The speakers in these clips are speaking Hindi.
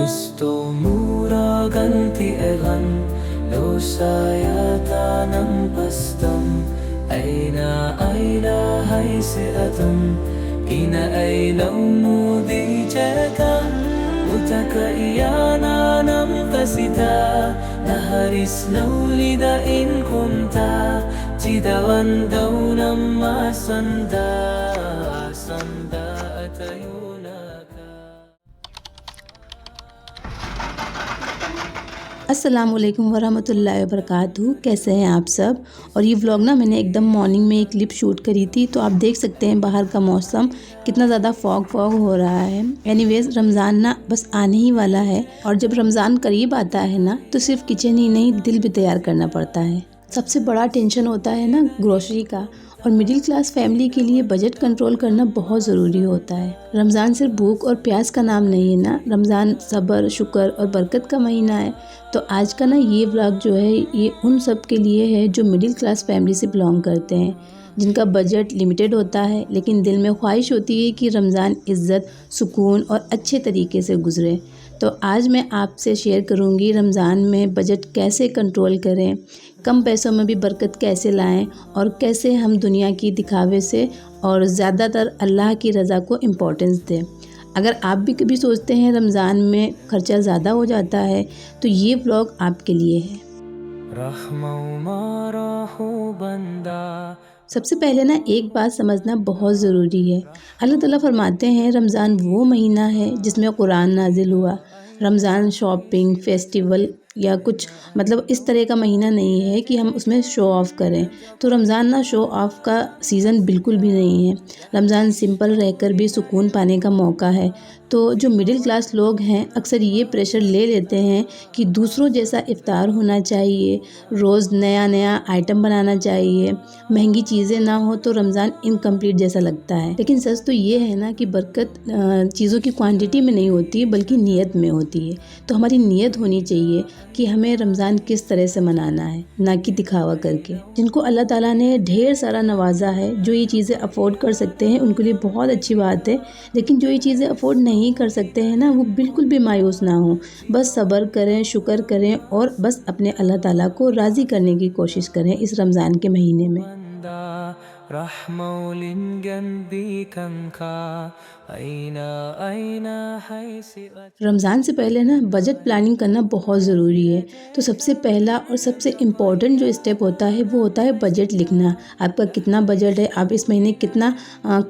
Gusto mura ganti elan Losayata ng pastam Aina hay si atam Kinailaw mo di jeka Utaka iyana ng kasita Naharis laulidain kunta Jidawan daw ng masanda Sanda at ayuna ka अस्सलामुअलैकुम वरहमतुल्लाहि वबरकातुहू। कैसे हैं आप सब। और ये व्लॉग ना मैंने एकदम मॉर्निंग में एक क्लिप शूट करी थी, तो आप देख सकते हैं बाहर का मौसम कितना ज़्यादा फॉग हो रहा है। एनीवेज रमज़ान ना बस आने ही वाला है, और जब रमज़ान करीब आता है ना तो सिर्फ किचन ही नहीं दिल भी तैयार करना पड़ता है। सबसे बड़ा टेंशन होता है ना ग्रोसरी का, और मिडिल क्लास फैमिली के लिए बजट कंट्रोल करना बहुत ज़रूरी होता है। रमज़ान सिर्फ भूख और प्यास का नाम नहीं है ना, रमज़ान सब्र, शुक्र और बरकत का महीना है। तो आज का ना ये व्लॉग जो है ये उन सब के लिए है जो मिडिल क्लास फैमिली से बिलोंग करते हैं, जिनका बजट लिमिटेड होता है लेकिन दिल में ख्वाहिश होती है कि रमज़ान इज़्ज़त, सुकून और अच्छे तरीके से गुजरे। तो आज मैं आपसे शेयर करूंगी रमज़ान में बजट कैसे कंट्रोल करें, कम पैसों में भी बरकत कैसे लाएं, और कैसे हम दुनिया की दिखावे से और ज़्यादातर अल्लाह की रज़ा को इम्पोर्टेंस दें। अगर आप भी कभी सोचते हैं रमज़ान में ख़र्चा ज़्यादा हो जाता है तो ये व्लॉग आपके लिए है। सबसे पहले ना एक बात समझना बहुत ज़रूरी है। अल्लाह ताला फरमाते हैं रमज़ान वो महीना है जिसमें कुरान नाजिल हुआ। रमज़ान शॉपिंग, फेस्टिवल या कुछ मतलब इस तरह का महीना नहीं है कि हम उसमें शो ऑफ़ करें। तो रमज़ान ना शो ऑफ़ का सीज़न बिल्कुल भी नहीं है। रमज़ान सिंपल रहकर भी सुकून पाने का मौका है। तो जो मिडिल क्लास लोग हैं अक्सर ये प्रेशर ले लेते हैं कि दूसरों जैसा इफ्तार होना चाहिए, रोज़ नया नया आइटम बनाना चाहिए, महंगी चीज़ें ना हो तो रमज़ान इनकम्प्लीट जैसा लगता है। लेकिन सच तो ये है ना कि बरकत चीज़ों की क्वांटिटी में नहीं होती बल्कि नीयत में होती है। तो हमारी नीयत होनी चाहिए कि हमें रमज़ान किस तरह से मनाना है, ना कि दिखावा करके। जिनको अल्लाह ताला ने ढेर सारा नवाजा है, जो ये चीज़ें अफोर्ड कर सकते हैं उनके लिए बहुत अच्छी बात है। लेकिन जो ये चीज़ें अफोर्ड नहीं कर सकते हैं ना, वो बिल्कुल भी मायूस ना हो, बस सब्र करें, शुक्र करें और बस अपने अल्लाह ताला को राज़ी करने की कोशिश करें इस रमज़ान के महीने में। रमज़ान से पहले ना बजट प्लानिंग करना बहुत ज़रूरी है। तो सबसे पहला और सबसे इम्पॉर्टेंट जो स्टेप होता है वो होता है बजट लिखना। आपका कितना बजट है, आप इस महीने कितना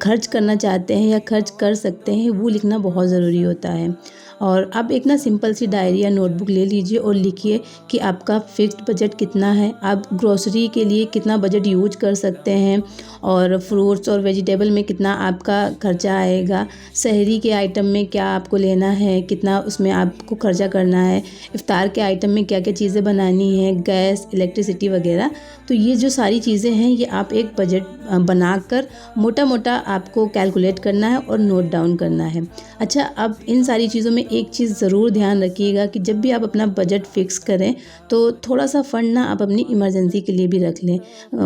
खर्च करना चाहते हैं या खर्च कर सकते हैं, वो लिखना बहुत ज़रूरी होता है। और आप एक ना सिंपल सी डायरी या नोटबुक ले लीजिए और लिखिए कि आपका फ़िक्स्ड बजट कितना है, आप ग्रोसरी के लिए कितना बजट यूज कर सकते हैं, और फ्रूट्स और वेजिटेबल में कितना आपका खर्चा आएगा, सहरी के आइटम में क्या आपको लेना है, कितना उसमें आपको खर्चा करना है, इफ्तार के आइटम में क्या क्या चीज़ें बनानी है, गैस, इलेक्ट्रिसिटी वगैरह। तो ये जो सारी चीज़ें हैं ये आप एक बजट बनाकर मोटा मोटा आपको कैलकुलेट करना है और नोट डाउन करना है। अच्छा, अब इन सारी चीज़ों में एक चीज़ ज़रूर ध्यान रखिएगा कि जब भी आप अपना बजट फ़िक्स करें तो थोड़ा सा फ़ंड ना आप अपनी इमरजेंसी के लिए भी रख लें।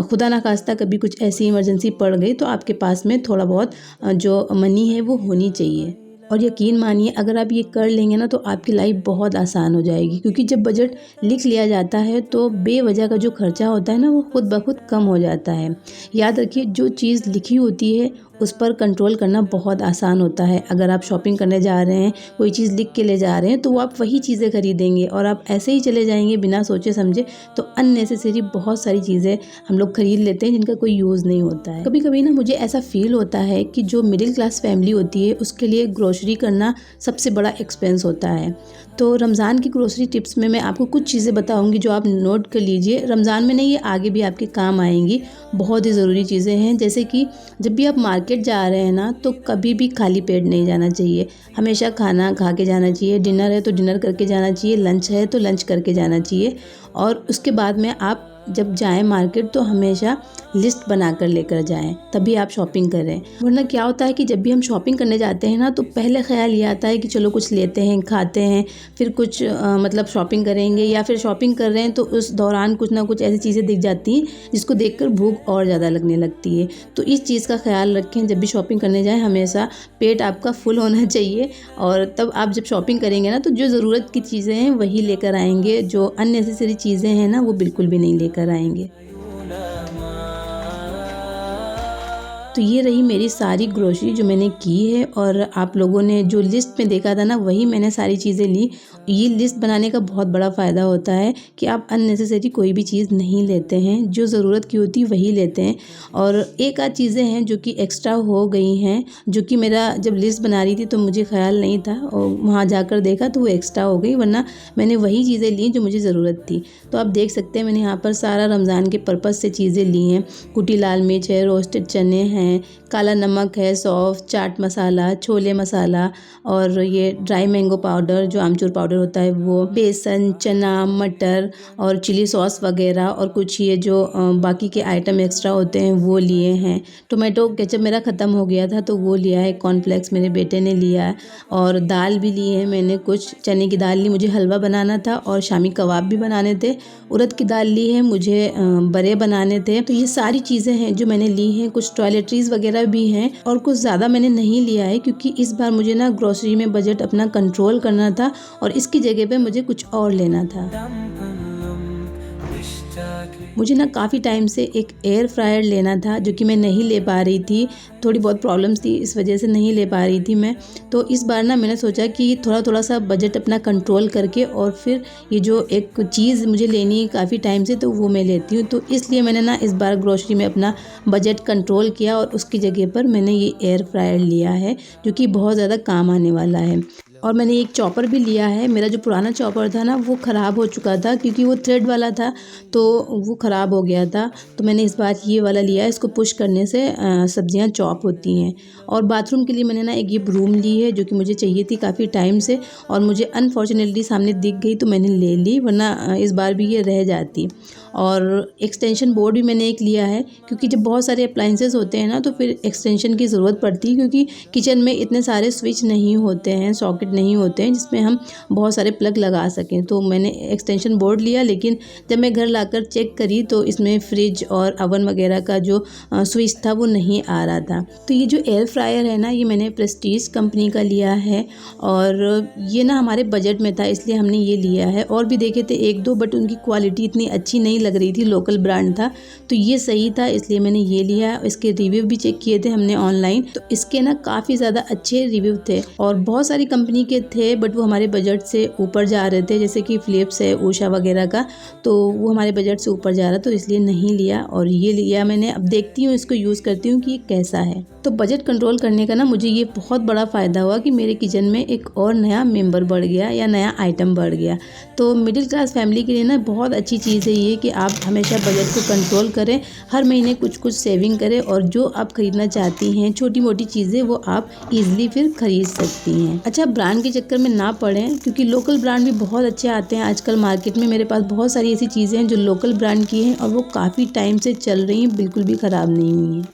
खुदा ना खास्ता कभी कुछ ऐसी इमरजेंसी पड़ गई तो आपके पास में थोड़ा बहुत जो मनी है वो होनी चाहिए। और यकीन मानिए अगर आप ये कर लेंगे ना तो आपकी लाइफ बहुत आसान हो जाएगी, क्योंकि जब बजट लिख लिया जाता है तो बेवजह का जो खर्चा होता है ना वो खुद ब खुद कम हो जाता है। याद रखिए जो चीज़ लिखी होती है उस पर कंट्रोल करना बहुत आसान होता है। अगर आप शॉपिंग करने जा रहे हैं, कोई चीज़ लिख के ले जा रहे हैं तो वो आप वही चीज़ें खरीदेंगे, और आप ऐसे ही चले जाएंगे बिना सोचे समझे तो अननेसेसरी बहुत सारी चीज़ें हम लोग खरीद लेते हैं जिनका कोई यूज़ नहीं होता है। कभी कभी ना मुझे ऐसा फील होता है कि जो मिडिल क्लास फैमिली होती है उसके लिए ग्रोसरी करना सबसे बड़ा एक्सपेंस होता है। तो रमज़ान की ग्रोसरी टिप्स में मैं आपको कुछ चीज़ें बताऊंगी जो आप नोट कर लीजिए। रमज़ान में नहीं, ये आगे भी आपके काम आएंगी, बहुत ही ज़रूरी चीज़ें हैं। जैसे कि जब भी आप मार्केट मार्केट जा रहे हैं ना तो कभी भी खाली पेट नहीं जाना चाहिए। हमेशा खाना खा के जाना चाहिए। डिनर है तो डिनर करके जाना चाहिए, लंच है तो लंच करके जाना चाहिए। और उसके बाद में आप जब जाएं मार्केट तो हमेशा लिस्ट बना कर लेकर जाएं, तभी आप शॉपिंग करें। वरना क्या होता है कि जब भी हम शॉपिंग करने जाते हैं ना तो पहले ख्याल ये आता है कि चलो कुछ लेते हैं, खाते हैं, फिर कुछ मतलब शॉपिंग करेंगे, या फिर शॉपिंग कर रहे हैं तो उस दौरान कुछ ना कुछ ऐसी चीज़ें दिख जाती हैं जिसको देखकर भूख और ज़्यादा लगने लगती है। तो इस चीज़ का ख्याल रखें, जब भी शॉपिंग करने जाएँ हमेशा पेट आपका फुल होना चाहिए। और तब आप जब शॉपिंग करेंगे ना तो जो ज़रूरत की चीज़ें हैं वही लेकर आएंगे, जो अननेसेसरी चीज़ें हैं ना वो बिल्कुल भी नहीं लेकर आएंगे। तो ये रही मेरी सारी ग्रोसरी जो मैंने की है, और आप लोगों ने जो लिस्ट में देखा था ना वही मैंने सारी चीज़ें ली। ये लिस्ट बनाने का बहुत बड़ा फ़ायदा होता है कि आप अननेसेसरी कोई भी चीज़ नहीं लेते हैं, जो ज़रूरत की होती वही लेते हैं। और एक आध चीज़ें हैं जो कि एक्स्ट्रा हो गई हैं, जो कि मेरा जब लिस्ट बना रही थी तो मुझे ख़्याल नहीं था, और वहाँ जाकर देखा तो वो एक्स्ट्रा हो गई, वरना मैंने वही चीज़ें ली जो मुझे ज़रूरत थी। तो आप देख सकते हैं मैंने यहाँ पर सारा रमज़ान के पर्पज़ से चीज़ें ली हैं। कुटी लाल मिर्च है, रोस्टेड चने हैं, काला नमक है, सौंफ, चाट मसाला, छोले मसाला, और ये ड्राई मैंगो पाउडर जो आमचूर पाउडर होता है वो, बेसन, चना, मटर और चिली सॉस वगैरह, और कुछ ये जो बाकी के आइटम एक्स्ट्रा होते हैं वो लिए हैं। टोमेटो केचप मेरा ख़त्म हो गया था तो वो लिया है। कॉर्नफ्लेक्स मेरे बेटे ने लिया है, और दाल भी ली है मैंने, कुछ चने की दाल ली, मुझे हलवा बनाना था और शामी कबाब भी बनाने थे। उड़द की दाल ली है, मुझे बड़े बनाने थे। तो ये सारी चीज़ें हैं जो मैंने ली हैं। कुछ टॉयलेटरीज़ वगैरह भी हैं, और कुछ ज़्यादा मैंने नहीं लिया है क्योंकि इस बार मुझे ना ग्रोसरी में बजट अपना कंट्रोल करना था, और इसकी जगह पे मुझे कुछ और लेना था। मुझे ना काफ़ी टाइम से एक एयर फ्रायर लेना था जो कि मैं नहीं ले पा रही थी, थोड़ी बहुत प्रॉब्लम्स थी इस वजह से नहीं ले पा रही थी मैं। तो इस बार ना मैंने सोचा कि थोड़ा सा बजट अपना कंट्रोल करके और फिर ये जो एक चीज़ मुझे लेनी है काफ़ी टाइम से तो वो मैं लेती हूँ। तो इसलिए मैंने ना इस बार ग्रोसरी में अपना बजट कंट्रोल किया, और उसकी जगह पर मैंने ये एयर फ्रायर लिया है जो कि बहुत ज़्यादा काम आने वाला है। और मैंने एक चॉपर भी लिया है। मेरा जो पुराना चॉपर था ना वो ख़राब हो चुका था क्योंकि वो थ्रेड वाला था, तो वो ख़राब हो गया था। तो मैंने इस बार ये वाला लिया है, इसको पुश करने से सब्जियां चॉप होती हैं। और बाथरूम के लिए मैंने ना एक ये ब्रूम ली है जो कि मुझे चाहिए थी काफ़ी टाइम से, और मुझे अनफॉर्चुनेटली सामने दिख गई तो मैंने ले ली, वरना इस बार भी ये रह जाती। और एक्सटेंशन बोर्ड भी मैंने एक लिया है क्योंकि जब बहुत सारे अप्लाइंसेस होते हैं ना तो फिर एक्सटेंशन की ज़रूरत पड़ती है, क्योंकि किचन में इतने सारे स्विच नहीं होते हैं, सॉकेट नहीं होते हैं जिसमें हम बहुत सारे प्लग लगा सकें। तो मैंने एक्सटेंशन बोर्ड लिया, लेकिन जब मैं घर लाकर चेक करी तो इसमें फ्रिज और अवन वगैरह का जो स्विच था वो नहीं आ रहा था। तो ये जो एयर फ्रायर है ना ये मैंने प्रेस्टीज कंपनी का लिया है, और ये ना हमारे बजट में था इसलिए हमने ये लिया है। और भी देखे थे एक दो, बट उनकी क्वालिटी इतनी अच्छी नहीं लग रही थी, लोकल ब्रांड था, तो ये सही था इसलिए मैंने ये लिया। इसके रिव्यू भी चेक किए थे हमने ऑनलाइन, तो इसके ना काफ़ी ज़्यादा अच्छे रिव्यू थे, और बहुत सारी कंपनी के थे बट वो हमारे बजट से ऊपर जा रहे थे, जैसे कि फ़िलिप्स है, उषा वगैरह का, तो वो हमारे बजट से ऊपर जा रहा तो इसलिए नहीं लिया, और ये लिया मैंने। अब देखती हूँ इसको यूज़ करती हूँ कि ये कैसा है। तो बजट कंट्रोल करने का ना मुझे ये बहुत बड़ा फ़ायदा हुआ कि मेरे किचन में एक और नया मेंबर बढ़ गया या नया आइटम बढ़ गया। तो मिडिल क्लास फैमिली के लिए ना बहुत अच्छी चीज़ है ये कि आप हमेशा बजट को कंट्रोल करें, हर महीने कुछ कुछ सेविंग करें, और जो आप खरीदना चाहती हैं छोटी मोटी चीज़ें वो आप ईजिली फिर खरीद सकती हैं। अच्छा, ब्रांड के चक्कर में ना पड़ें क्योंकि लोकल ब्रांड भी बहुत अच्छे आते हैं आजकल मार्केट में। मेरे पास बहुत सारी ऐसी चीज़ें हैं जो लोकल ब्रांड की हैं और वो काफ़ी टाइम से चल रही हैं, बिल्कुल भी ख़राब नहीं हुई हैं।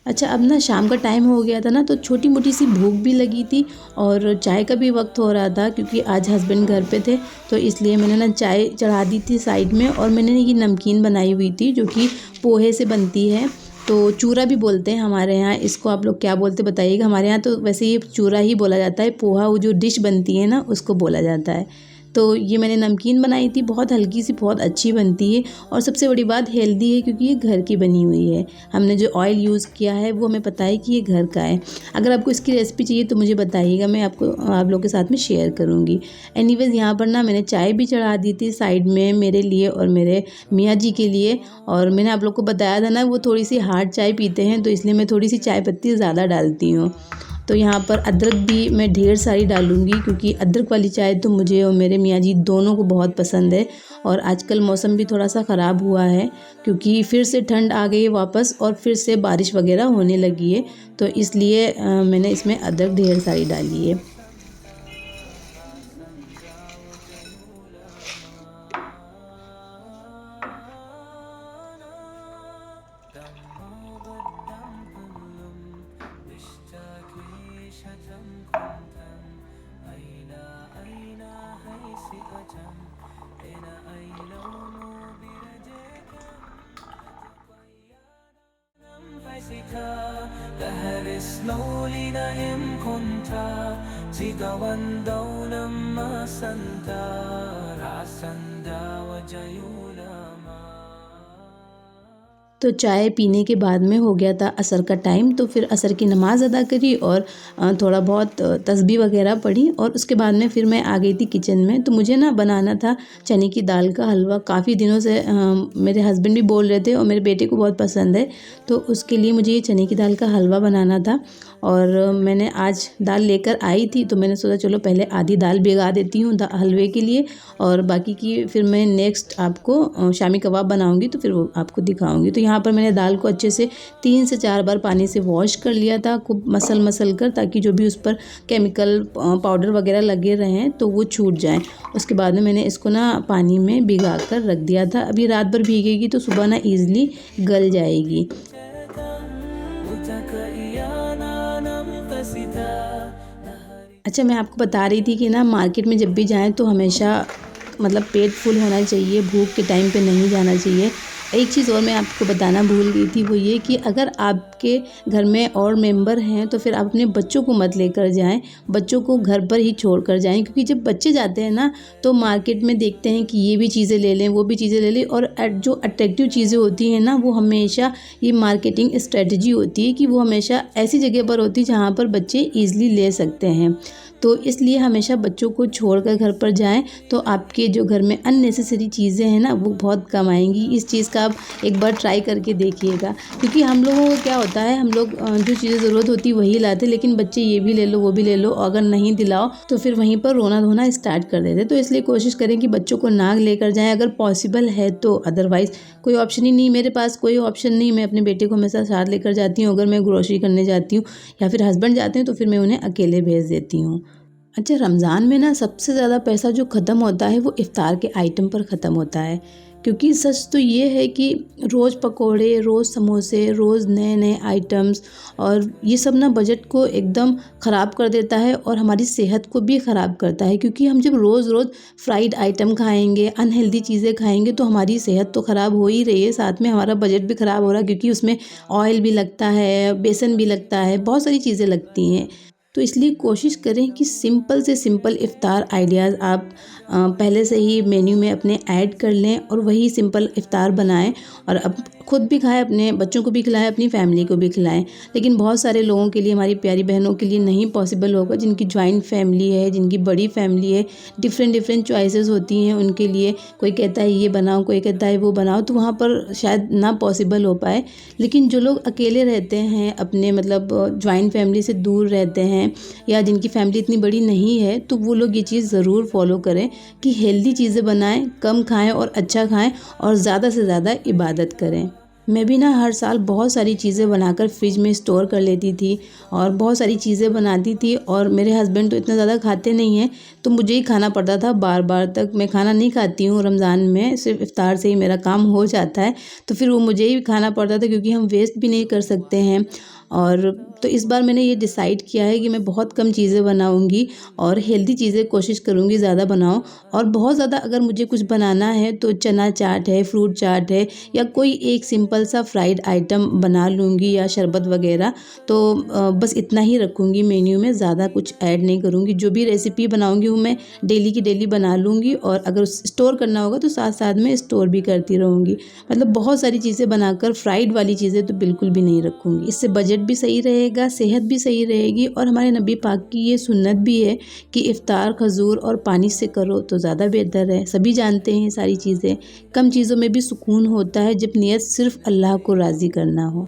अच्छा, अब ना शाम का टाइम हो गया था ना तो छोटी मोटी सी भूख भी लगी थी, और चाय का भी वक्त हो रहा था क्योंकि आज हस्बैंड घर पे थे, तो इसलिए मैंने ना चाय चढ़ा दी थी साइड में। और मैंने ये नमकीन बनाई हुई थी जो कि पोहे से बनती है, तो चूरा भी बोलते हैं हमारे यहाँ इसको, आप लोग क्या बोलते बताइएगा। हमारे यहाँ तो वैसे ये चूरा ही बोला जाता है, पोहा वो जो डिश बनती है ना उसको बोला जाता है। तो ये मैंने नमकीन बनाई थी, बहुत हल्की सी, बहुत अच्छी बनती है, और सबसे बड़ी बात हेल्दी है क्योंकि ये घर की बनी हुई है। हमने जो ऑयल यूज़ किया है वो हमें पता है कि ये घर का है। अगर आपको इसकी रेसिपी चाहिए तो मुझे बताइएगा, मैं आपको आप लोगों के साथ में शेयर करूँगी। एनीवेज़ यहाँ पर ना मैंने चाय भी चढ़ा दी थी साइड में मेरे लिए और मेरे मियाँ जी के लिए, और मैंने आप लोग को बताया था ना वो थोड़ी सी हार्ड चाय पीते हैं तो इसलिए मैं थोड़ी सी चाय पत्ती ज़्यादा डालती हूँ। तो यहाँ पर अदरक भी मैं ढेर सारी डालूँगी, क्योंकि अदरक वाली चाय तो मुझे और मेरे मियाँ जी दोनों को बहुत पसंद है। और आजकल मौसम भी थोड़ा सा ख़राब हुआ है, क्योंकि फिर से ठंड आ गई है वापस और फिर से बारिश वगैरह होने लगी है, तो इसलिए मैंने इसमें अदरक ढेर सारी डाली है। Slowly na himkunta Sigawan daw ng masanta Rasanda wa jayulama। तो चाय पीने के बाद में हो गया था असर का टाइम, तो फिर असर की नमाज़ अदा करी और थोड़ा बहुत तस्बीह वगैरह पढ़ी और उसके बाद में फिर मैं आ गई थी किचन में। तो मुझे ना बनाना था चने की दाल का हलवा। काफ़ी दिनों से मेरे हस्बैंड भी बोल रहे थे और मेरे बेटे को बहुत पसंद है, तो उसके लिए मुझे ये चने की दाल का हलवा बनाना था। और मैंने आज दाल लेकर आई थी, तो मैंने सोचा चलो पहले आधी दाल भिगा देती हूँ हलवे के लिए, और बाकी की फिर मैं नेक्स्ट आपको शामी कबाब बनाऊँगी तो फिर वो आपको दिखाऊँगी। तो यहाँ पर मैंने दाल को अच्छे से 3 से 4 बार पानी से वॉश कर लिया था, खूब मसल कर, ताकि जो भी उस पर केमिकल पाउडर वगैरह लगे रहें तो वो छूट जाएं। उसके बाद में मैंने इसको ना पानी में भिगा कर रख दिया था। अभी रात भर भीगेगी तो सुबह ना ईज़िली गल जाएगी। अच्छा, मैं आपको बता रही थी कि ना मार्केट में जब भी जाएं तो हमेशा मतलब पेट फुल होना चाहिए, भूख के टाइम पे नहीं जाना चाहिए। एक चीज़ और मैं आपको बताना भूल गई थी, वो ये कि अगर आपके घर में और मेंबर हैं तो फिर आप अपने बच्चों को मत लेकर जाएं, बच्चों को घर पर ही छोड़ कर जाएं, क्योंकि जब बच्चे जाते हैं ना तो मार्केट में देखते हैं कि ये भी चीज़ें ले लें, वो भी चीज़ें ले लें, और जो अट्रैक्टिव चीज़ें होती हैं ना वो हमेशा ये मार्केटिंग स्ट्रेटजी होती है कि वो हमेशा ऐसी जगह पर होती है जहाँ पर बच्चे ईज़िली ले सकते हैं। तो इसलिए हमेशा बच्चों को छोड़कर घर पर जाएं, तो आपके जो घर में अननेसेसरी चीज़ें हैं ना वो बहुत कम आएंगी। इस चीज़ का आप एक बार ट्राई करके देखिएगा, क्योंकि हम लोगों को क्या होता है, हम लोग जो चीज़ें ज़रूरत होती है वही लाते, लेकिन बच्चे ये भी ले लो वो भी ले लो, अगर नहीं दिलाओ तो फिर वहीं पर रोना धोना स्टार्ट कर देते। तो इसलिए कोशिश करें कि बच्चों को ना लेकर जाएँ, अगर पॉसिबल है तो। अदरवाइज़ कोई ऑप्शन ही नहीं, मेरे पास कोई ऑप्शन नहीं, मैं अपने बेटे को हमेशा साथ लेकर जाती हूँ। अगर मैं ग्रोसरी करने जाती हूँ या फिर हस्बैंड जाते हैं तो फिर मैं उन्हें अकेले भेज देती हूँ। अच्छा, रमज़ान में ना सबसे ज़्यादा पैसा जो ख़त्म होता है वो इफ़्तार के आइटम पर ख़त्म होता है, क्योंकि सच तो ये है कि रोज़ पकोड़े, रोज़ समोसे, रोज़ नए नए आइटम्स, और ये सब ना बजट को एकदम ख़राब कर देता है और हमारी सेहत को भी ख़राब करता है। क्योंकि हम जब रोज़ रोज़ फ्राइड आइटम खाएंगे, अनहेल्दी चीज़ें खाएंगे, तो हमारी सेहत तो ख़राब हो ही रही है, साथ में हमारा बजट भी ख़राब हो रहा है, क्योंकि उसमें ऑयल भी लगता है, बेसन भी लगता है, बहुत सारी चीज़ें लगती हैं। तो इसलिए कोशिश करें कि सिंपल से सिंपल इफ़्तार आइडियाज़ आप पहले से ही मेन्यू में अपने ऐड कर लें और वही सिंपल इफ़्तार बनाएं, और अब खुद भी खाएं, अपने बच्चों को भी खिलाएं, अपनी फैमिली को भी खिलाएं। लेकिन बहुत सारे लोगों के लिए, हमारी प्यारी बहनों के लिए नहीं पॉसिबल होगा, जिनकी जॉइंट फैमिली है, जिनकी बड़ी फैमिली है, डिफरेंट चॉइसेस होती हैं उनके लिए। कोई कहता है ये बनाओ, कोई कहता है वो बनाओ, तो वहाँ पर शायद ना पॉसिबल हो पाए। लेकिन जो लोग अकेले रहते हैं, अपने मतलब जॉइंट फैमिली से दूर रहते हैं, या जिनकी फैमिली इतनी बड़ी नहीं है, तो वो लोग ये चीज़ ज़रूर फॉलो करें कि हेल्दी चीज़ें बनाएं, कम खाएं और अच्छा खाएं, और ज़्यादा से ज़्यादा इबादत करें। मैं भी ना हर साल बहुत सारी चीज़ें बनाकर फ्रिज में स्टोर कर लेती थी और बहुत सारी चीज़ें बनाती थी, और मेरे हस्बैंड तो इतना ज़्यादा खाते नहीं हैं, तो मुझे ही खाना पड़ता था बार बार। तक मैं खाना नहीं खाती हूँ रमज़ान में, सिर्फ इफ़्तार से ही मेरा काम हो जाता है, तो फिर वो मुझे ही खाना पड़ता था, क्योंकि हम वेस्ट भी नहीं कर सकते हैं। और तो इस बार मैंने ये डिसाइड किया है कि मैं बहुत कम चीज़ें बनाऊंगी और हेल्दी चीज़ें कोशिश करूंगी ज़्यादा बनाऊं। और बहुत ज़्यादा अगर मुझे कुछ बनाना है तो चना चाट है, फ्रूट चाट है, या कोई एक सिंपल सा फ्राइड आइटम बना लूँगी, या शरबत वगैरह। तो बस इतना ही रखूँगी मेन्यू में, ज़्यादा कुछ ऐड नहीं करूँगी। जो भी रेसिपी बनाऊँगी वो मैं डेली की डेली बना लूँगी, और अगर स्टोर करना होगा तो साथ साथ में स्टोर भी करती रहूँगी। मतलब बहुत सारी चीज़ें बनाकर फ्राइड वाली चीज़ें तो बिल्कुल भी नहीं रखूँगी। इससे बजट भी सही रहेगा, सेहत भी सही रहेगी, और हमारे नबी पाक की ये सुन्नत भी है कि इफ़्तार खजूर और पानी से करो तो ज़्यादा बेहतर है। सभी जानते हैं ये सारी चीज़ें। कम चीज़ों में भी सुकून होता है जब नियत सिर्फ अल्लाह को राज़ी करना हो।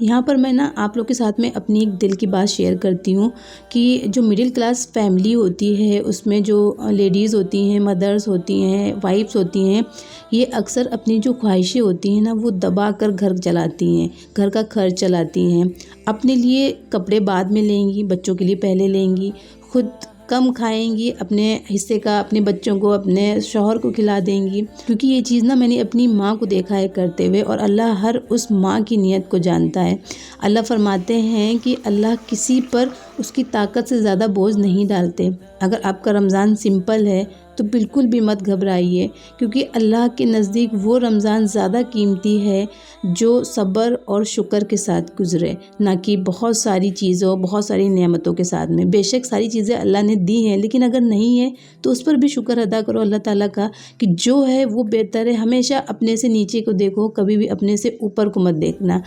यहाँ पर मैं ना आप लोग के साथ में अपनी एक दिल की बात शेयर करती हूँ कि जो मिडिल क्लास फैमिली होती है उसमें जो लेडीज़ होती हैं, मदर्स होती हैं, वाइफ्स होती हैं, ये अक्सर अपनी जो ख्वाहिशें होती हैं ना वो दबा कर घर चलाती हैं, घर का खर्च चलाती हैं। अपने लिए कपड़े बाद में लेंगी, बच्चों के लिए पहले लेंगी, खुद कम खाएंगी, अपने हिस्से का अपने बच्चों को, अपने शौहर को खिला देंगी। क्योंकि ये चीज़ ना मैंने अपनी माँ को देखा है करते हुए, और अल्लाह हर उस माँ की नीयत को जानता है। अल्लाह फरमाते हैं कि अल्लाह किसी पर उसकी ताकत से ज़्यादा बोझ नहीं डालते। अगर आपका रमज़ान सिंपल है तो बिल्कुल भी मत घबराइए, क्योंकि अल्लाह के नज़दीक वो रमज़ान ज़्यादा कीमती है जो सब्र और शुक्र के साथ गुज़रे, ना कि बहुत सारी चीज़ों, बहुत सारी नेमतों के साथ में। बेशक सारी चीज़ें अल्लाह ने दी हैं, लेकिन अगर नहीं है तो उस पर भी शुक्र अदा करो अल्लाह ताला का कि जो है वो बेहतर है। हमेशा अपने से नीचे को देखो, कभी भी अपने से ऊपर को मत देखना।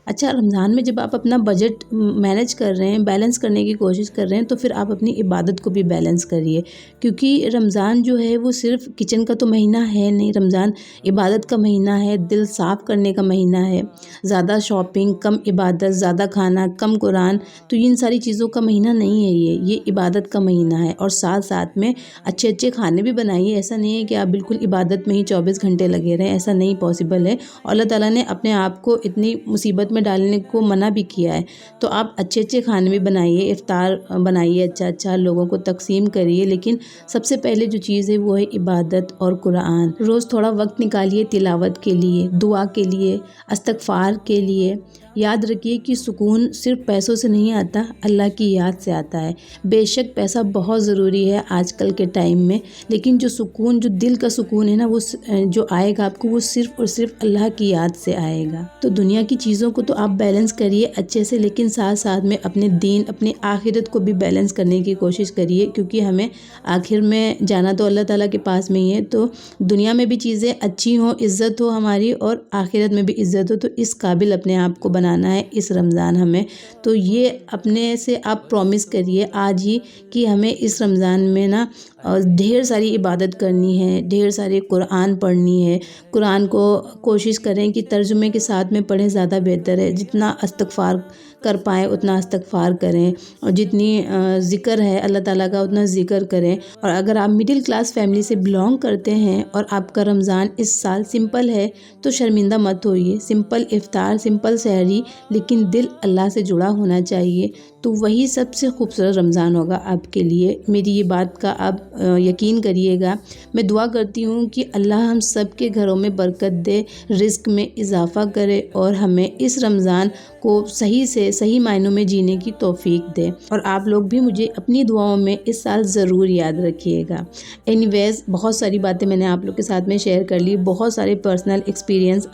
अच्छा, रमज़ान में जब आप अपना बजट मैनेज कर रहे हैं, बैलेंस करने की कोशिश कर रहे हैं, तो फिर आप अपनी इबादत को भी बैलेंस करिए। क्योंकि रमज़ान जो है वो सिर्फ़ किचन का तो महीना है नहीं, रमज़ान इबादत का महीना है, दिल साफ़ करने का महीना है। ज़्यादा शॉपिंग, कम इबादत, ज़्यादा खाना, कम कुरान, तो इन सारी चीज़ों का महीना नहीं है ये इबादत का महीना है। और साथ-साथ में अच्छे-अच्छे खाने भी बनाइए। ऐसा नहीं है कि आप बिल्कुल इबादत में ही 24 घंटे लगे रहें, ऐसा नहीं पॉसिबल है। और अल्लाह ताला ने अपने आप को इतनी मुसीबत में डालने को मना भी किया है। तो आप अच्छे-अच्छे खाने भी बनाइए, इफ्तार बनाइए अच्छा-अच्छा, लोगों को तक़सीम करिए। लेकिन सबसे पहले जो चीज़ है वो है इबादत और कुरान। रोज़ थोड़ा वक्त निकालिए तिलावत के लिए, दुआ के लिए, इस्तिग़फ़ार के लिए। याद रखिए कि सुकून सिर्फ़ पैसों से नहीं आता, अल्लाह की याद से आता है। बेशक पैसा बहुत ज़रूरी है आजकल के टाइम में, लेकिन जो सुकून, जो दिल का सुकून है ना, वो जो आएगा आपको, वो सिर्फ़ और सिर्फ़ अल्लाह की याद से आएगा। तो दुनिया की चीज़ों को तो आप बैलेंस करिए अच्छे से, लेकिन साथ-साथ में अपने दीन, अपनी आखिरत को भी बैलेंस करने की कोशिश करिए। क्योंकि हमें आखिर में जाना तो अल्लाह ताला के पास में ही है। तो दुनिया में भी चीज़ें अच्छी हों, इज़्ज़त हो हमारी, और आखिरत में भी इज़्ज़त हो, तो इस काबिल अपने आप को बनाना है इस रमज़ान हमें। तो ये अपने से आप प्रॉमिस करिए आज ही कि हमें इस रमज़ान में ना ढेर सारी इबादत करनी है, ढेर सारे कुरान पढ़नी है। कुरान को कोशिश करें कि तर्जुमे के साथ में पढ़ें, ज़्यादा बेहतर है। जितना इस्तिग़फ़ार कर पाएँ उतना इस्तिग़फ़ार करें, और जितनी ज़िक्र है अल्लाह ताला का उतना ज़िक्र करें। और अगर आप मिडिल क्लास फैमिली से बिलोंग करते हैं और आपका रमज़ान इस साल सिंपल है तो शर्मिंदा मत होइए। सिंपल इफ़्तार, सिंपल सहरी, लेकिन दिल अल्लाह से जुड़ा होना चाहिए, तो वही सबसे खूबसूरत रमज़ान होगा आपके लिए। मेरी ये बात का आप यकीन करिएगा। मैं दुआ करती हूँ कि अल्लाह हम सब के घरों में बरकत दे, रिज़्क़ में इज़ाफ़ा करे, और हमें इस रमज़ान को सही से सही मायनों में जीने की तौफ़ीक दे। और आप लोग भी मुझे अपनी दुआओं में इस साल ज़रूर याद रखिएगा। एनीवेज़, बहुत सारी बातें मैंने आप लोग के साथ में शेयर कर ली, बहुत सारे पर्सनल एक्सपीरियंस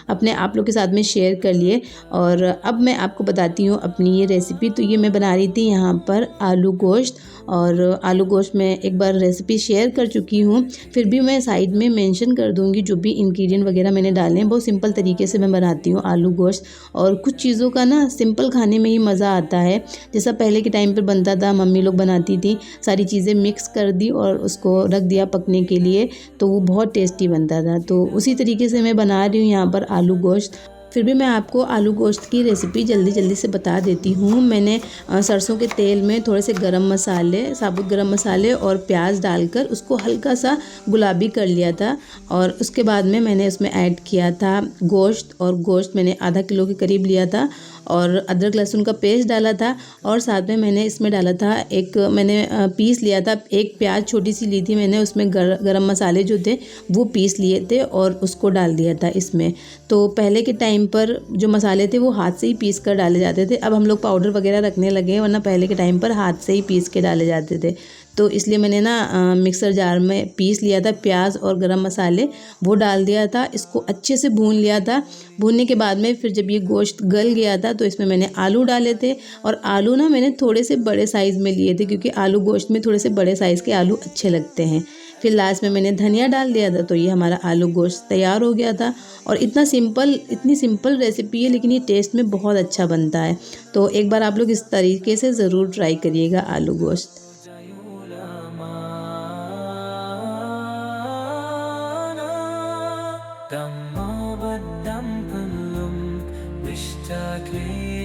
अपने आप लोग के साथ में शेयर कर लिए। और अब मैं आपको बताती हूँ अपनी ये रेसिपी। तो ये मैं बना रही थी यहाँ पर आलू गोश्त, और आलू गोश्त मैं एक बार रेसिपी शेयर कर चुकी हूँ, फिर भी मैं साइड में मेंशन कर दूँगी जो भी इंग्रेडिएंट वगैरह मैंने डाले हैं। बहुत सिंपल तरीके से मैं बनाती हूँ आलू गोश्त, और कुछ चीज़ों का ना सिंपल खाने में ही मज़ा आता है। जैसा पहले के टाइम पर बनता था, मम्मी लोग बनाती थी, सारी चीज़ें मिक्स कर दी और उसको रख दिया पकने के लिए, तो वो बहुत टेस्टी बनता था। तो उसी तरीके से मैं बना रही हूँ यहाँ पर आलू गोश्त। फिर भी मैं आपको आलू गोश्त की रेसिपी जल्दी जल्दी से बता देती हूँ। मैंने सरसों के तेल में थोड़े से गरम मसाले, साबुत गरम मसाले और प्याज डालकर उसको हल्का सा गुलाबी कर लिया था। और उसके बाद में मैंने उसमें ऐड किया था गोश्त, और गोश्त मैंने आधा किलो के करीब लिया था, और अदरक लहसुन का पेस्ट डाला था। और साथ में मैंने इसमें डाला था मैंने पीस लिया था, एक प्याज छोटी सी ली थी मैंने, उसमें गरम मसाले जो थे वो पीस लिए थे और उसको डाल दिया था इसमें। तो पहले के टाइम पर जो मसाले थे वो हाथ से ही पीस कर डाले जाते थे। अब हम लोग पाउडर वगैरह रखने लगे हैं, वरना पहले के टाइम पर हाथ से ही पीस के डाले जाते थे। तो इसलिए मैंने ना मिक्सर जार में पीस लिया था प्याज और गरम मसाले, वो डाल दिया था, इसको अच्छे से भून लिया था। भूनने के बाद में फिर जब ये गोश्त गल गया था तो इसमें मैंने आलू डाले थे, और आलू ना मैंने थोड़े से बड़े साइज़ में लिए थे, क्योंकि आलू गोश्त में थोड़े से बड़े साइज़ के आलू अच्छे लगते हैं। फिर लास्ट में मैंने धनिया डाल दिया था, तो ये हमारा आलू गोश्त तैयार हो गया था। और इतनी सिंपल रेसिपी है, लेकिन ये टेस्ट में बहुत अच्छा बनता है। तो एक बार आप लोग इस तरीके से ज़रूर ट्राई करिएगा आलू गोश्त।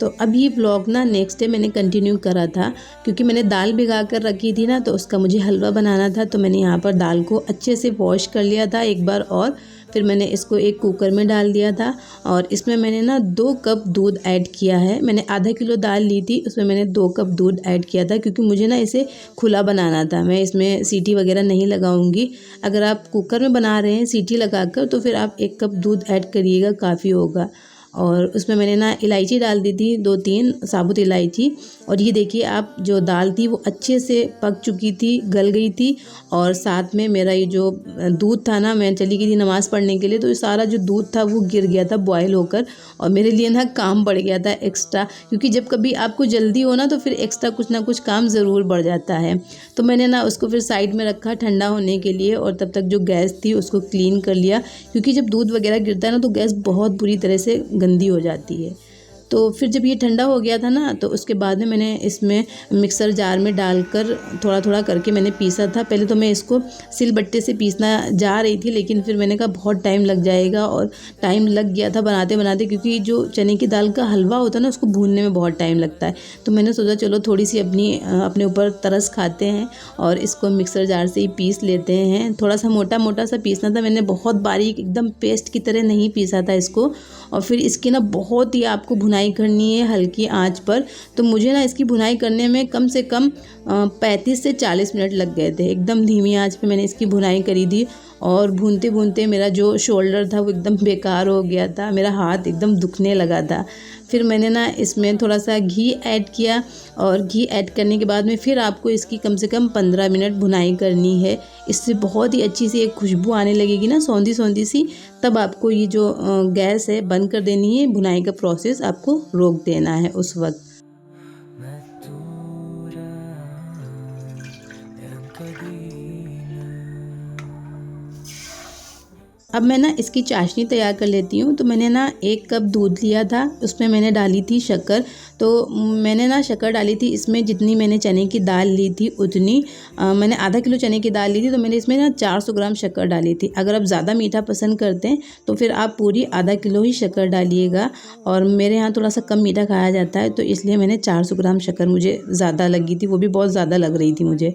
तो अब ये व्लॉग ना नेक्स्ट डे मैंने कंटिन्यू करा था, क्योंकि मैंने दाल भिगा कर रखी थी ना, तो उसका मुझे हलवा बनाना था। तो मैंने यहाँ पर दाल को अच्छे से वॉश कर लिया था एक बार, और फिर मैंने इसको एक कुकर में डाल दिया था। और इसमें मैंने ना 2 कप दूध ऐड किया है। मैंने आधा किलो दाल ली थी, उसमें मैंने 2 कप दूध ऐड किया था, क्योंकि मुझे ना इसे खुला बनाना था। मैं इसमें सीटी वगैरह नहीं लगाऊंगी। अगर आप कुकर में बना रहे हैं सीटी लगाकर, तो फिर आप 1 कप दूध ऐड करिएगा, काफ़ी होगा। और उसमें मैंने ना इलायची डाल दी थी, 2-3 साबुत इलायची। और ये देखिए आप, जो दाल थी वो अच्छे से पक चुकी थी, गल गई थी। और साथ में मेरा ये जो दूध था ना, मैं चली गई थी नमाज़ पढ़ने के लिए, तो ये सारा जो दूध था वो गिर गया था बॉयल होकर। और मेरे लिए ना काम बढ़ गया था एक्स्ट्रा, क्योंकि जब कभी आपको जल्दी हो ना, तो फिर एक्स्ट्रा कुछ ना कुछ काम ज़रूर बढ़ जाता है। तो मैंने ना उसको फिर साइड में रखा ठंडा होने के लिए, और तब तक जो गैस थी उसको क्लीन कर लिया, क्योंकि जब दूध वगैरह गिरता है ना, तो गैस बहुत बुरी तरह से गंदी हो जाती है। तो फिर जब ये ठंडा हो गया था ना, तो उसके बाद में मैंने इसमें मिक्सर जार में डालकर थोड़ा थोड़ा करके मैंने पीसा था। पहले तो मैं इसको सिलबट्टे से पीसना जा रही थी, लेकिन फिर मैंने कहा बहुत टाइम लग जाएगा, और टाइम लग गया था बनाते बनाते, क्योंकि जो चने की दाल का हलवा होता है ना, उसको भूनने में बहुत टाइम लगता है। तो मैंने सोचा चलो थोड़ी सी अपने ऊपर तरस खाते हैं, और इसको मिक्सर जार से ही पीस लेते हैं। थोड़ा सा मोटा मोटा सा पीसना था मैंने, बहुत बारीक एकदम पेस्ट की तरह नहीं पीसा था इसको। और फिर इसकी ना बहुत ही आपको भुनाई करनी है हल्की आंच पर। तो मुझे ना इसकी भुनाई करने में कम से कम 35 से 40 मिनट लग गए थे। एकदम धीमी आंच पे मैंने इसकी भुनाई करी थी, और भूनते भूनते मेरा जो शोल्डर था वो एकदम बेकार हो गया था, मेरा हाथ एकदम दुखने लगा था। फिर मैंने ना इसमें थोड़ा सा घी ऐड किया, और घी ऐड करने के बाद में फिर आपको इसकी कम से कम 15 मिनट भुनाई करनी है। इससे बहुत ही अच्छी सी एक खुशबू आने लगेगी ना, सौंधी सौंधी सी। तब आपको ये जो गैस है बंद कर देनी है, भुनाई का प्रोसेस आपको रोक देना है उस वक्त। अब मैं ना इसकी चाशनी तैयार कर लेती हूँ। तो मैंने ना 1 कप दूध लिया था, उसमें मैंने डाली थी शक्कर। तो मैंने ना शक्कर डाली थी इसमें, जितनी मैंने चने की दाल ली थी उतनी। मैंने आधा किलो चने की दाल ली थी, तो मैंने इसमें ना 400 ग्राम शक्कर डाली थी। अगर आप ज़्यादा मीठा पसंद करते हैं तो फिर आप पूरी आधा किलो ही शक्कर डालिएगा। और मेरे यहाँ थोड़ा सा कम मीठा खाया जाता है, तो इसलिए मैंने 400 ग्राम शक्कर मुझे ज़्यादा लगी थी, वो भी बहुत ज़्यादा लग रही थी मुझे।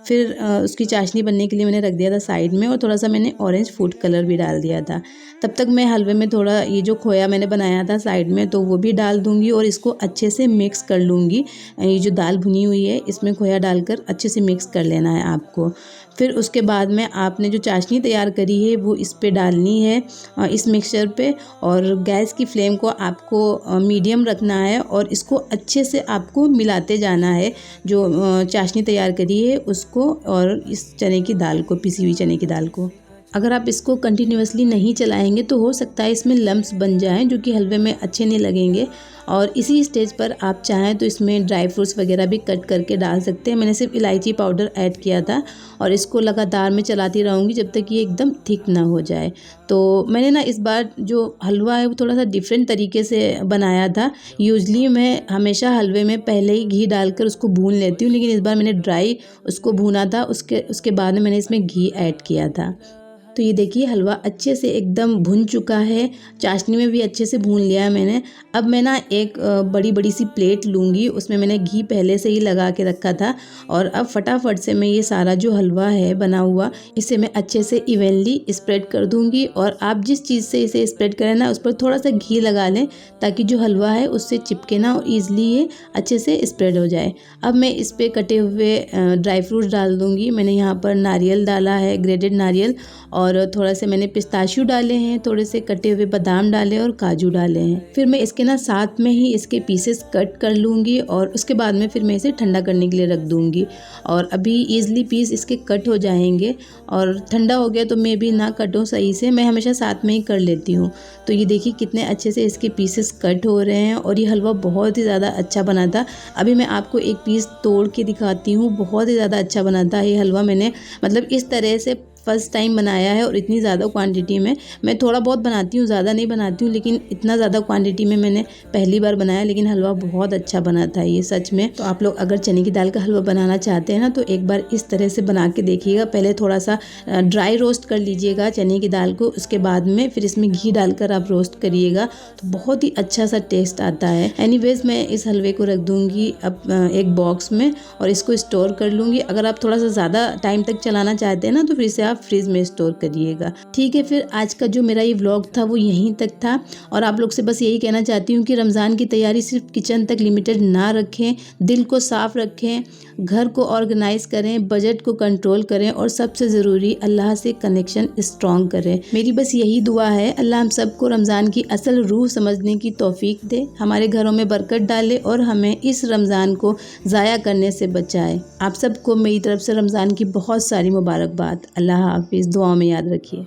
फिर उसकी चाशनी बनने के लिए मैंने रख दिया था साइड में, और थोड़ा सा मैंने ऑरेंज फूड कलर भी डाल दिया था। तब तक मैं हलवे में थोड़ा ये जो खोया मैंने बनाया था साइड में, तो वो भी डाल दूंगी, और इसको अच्छे से मिक्स कर लूँगी। ये जो दाल भुनी हुई है इसमें खोया डालकर अच्छे से मिक्स कर लेना है आपको। फिर उसके बाद में आपने जो चाशनी तैयार करी है वो इस पे डालनी है, इस मिक्सचर पे। और गैस की फ्लेम को आपको मीडियम रखना है, और इसको अच्छे से आपको मिलाते जाना है, जो चाशनी तैयार करी है उसको, और इस चने की दाल को, पिसी हुई चने की दाल को। अगर आप इसको कंटिन्यूअसली नहीं चलाएंगे तो हो सकता है इसमें लम्प्स बन जाएं, जो कि हलवे में अच्छे नहीं लगेंगे। और इसी स्टेज पर आप चाहें तो इसमें ड्राई फ्रूट्स वगैरह भी कट करके डाल सकते हैं। मैंने सिर्फ इलायची पाउडर ऐड किया था, और इसको लगातार मैं चलाती रहूँगी जब तक ये एकदम थिक ना हो जाए। तो मैंने ना इस बार जो हलवा है वो थोड़ा सा डिफरेंट तरीके से बनाया था। यूजली मैं हमेशा हलवे में पहले ही घी डालकर उसको भून लेती हूँ, लेकिन इस बार मैंने ड्राई उसको भूना था, उसके बाद में मैंने इसमें घी ऐड किया था। तो ये देखिए हलवा अच्छे से एकदम भुन चुका है, चाशनी में भी अच्छे से भून लिया है मैंने। अब मैं ना एक बड़ी बड़ी सी प्लेट लूँगी, उसमें मैंने घी पहले से ही लगा के रखा था। और अब फटाफट से मैं ये सारा जो हलवा है बना हुआ, इसे मैं अच्छे से इवनली स्प्रेड कर दूँगी। और आप जिस चीज़ से इसे स्प्रेड करें ना, उस पर थोड़ा सा घी लगा लें, ताकि जो हलवा है उससे चिपके ना, और ईज़िली ये अच्छे से स्प्रेड हो जाए। अब मैं इस पर कटे हुए ड्राई फ्रूट्स डाल दूँगी। मैंने यहाँ पर नारियल डाला है, ग्रेटेड नारियल, और थोड़ा से मैंने पिस्ताशियो डाले हैं, थोड़े से कटे हुए बादाम डाले और काजू डाले हैं। फिर मैं इसके ना साथ में ही इसके पीसेस कट कर लूँगी, और उसके बाद में फिर मैं इसे ठंडा करने के लिए रख दूँगी। और अभी ईज़िली पीस इसके कट हो जाएंगे, और ठंडा हो गया तो मैं भी ना कटूँ सही से, मैं हमेशा साथ में ही कर लेती हूँ। तो ये देखिए कितने अच्छे से इसके पीसेस कट हो रहे हैं, और ये हलवा बहुत ही ज़्यादा अच्छा बना था। अभी मैं आपको एक पीस तोड़ के दिखाती हूँ, बहुत ही ज़्यादा अच्छा बना था ये हलवा। मैंने मतलब इस तरह से फ़र्स्ट टाइम बनाया है और इतनी ज़्यादा क्वांटिटी में। मैं थोड़ा बहुत बनाती हूँ, ज़्यादा नहीं बनाती हूँ, लेकिन इतना ज़्यादा क्वांटिटी में मैंने पहली बार बनाया। लेकिन हलवा बहुत अच्छा बना था ये सच में। तो आप लोग अगर चने की दाल का हलवा बनाना चाहते हैं ना, तो एक बार इस तरह से बना के देखिएगा। पहले थोड़ा सा ड्राई रोस्ट कर लीजिएगा चने की दाल को, उसके बाद में फिर इसमें घी डालकर आप रोस्ट करिएगा, तो बहुत ही अच्छा सा टेस्ट आता है। एनीवेज मैं इस हलवे को रख दूँगी अब एक बॉक्स में और इसको स्टोर कर लूँगी। अगर आप थोड़ा सा ज़्यादा टाइम तक चलाना चाहते हैं ना, तो फिर इसे आप फ्रिज में स्टोर करिएगा। ठीक है, फिर आज का जो मेरा ये व्लॉग था वो यहीं तक था। और आप लोग से बस यही कहना चाहती हूँ कि रमज़ान की तैयारी सिर्फ किचन तक लिमिटेड ना रखें, दिल को साफ़ रखें, घर को ऑर्गेनाइज करें, बजट को कंट्रोल करें और सबसे ज़रूरी अल्लाह से कनेक्शन स्ट्रॉन्ग करें। मेरी बस यही दुआ है, अल्लाह हम सबको रमज़ान की असल रूह समझने की तौफीक दे, हमारे घरों में बरकत डाले और हमें इस रमज़ान को ज़ाया करने से बचाए। आप सबको मेरी तरफ से रमज़ान की बहुत सारी मुबारकबाद। अल्लाह हाफिज़, दुआ में याद रखिए।